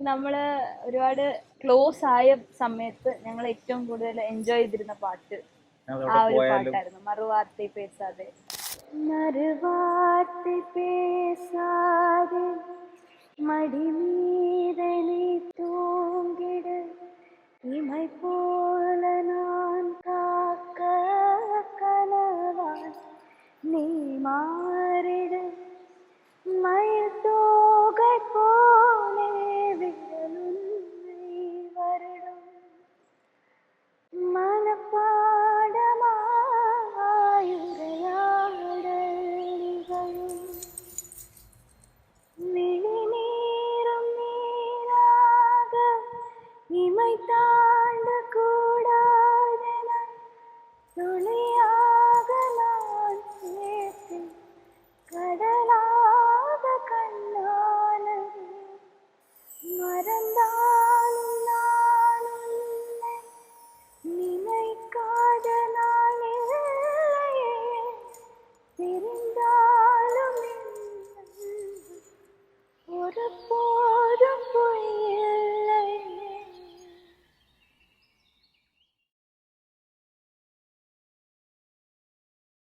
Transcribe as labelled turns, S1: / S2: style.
S1: നമ്മള് ഒരുപാട് ക്ലോസ് ആയ സമയത്ത് ഞങ്ങൾ ഏറ്റവും കൂടുതൽ എൻജോയ് ചെയ്തിരുന്ന പാട്ട് ആ
S2: ഞങ്ങളവിടെ
S1: ഒരു
S2: പോയാലും
S1: പാട്ടായിരുന്നു, മറുവാർത്തൈ പേസാതെ. മറുവാർத்தை பேசாதே மடி மீது நீ தூங்கிடு, இமை போல நான் காக்க கனவாய் நீ மாறிடு, மயில் தோகை போலே விரலுன்னை வருடும், மனப்பாடமாயுரையாடல் நிகழும், விழிநீரும் நீராக இமை தாண்ட கூடாதென துளியாக நான் சேர்த்தேன், கடலாக கண்ணானது மறந்தா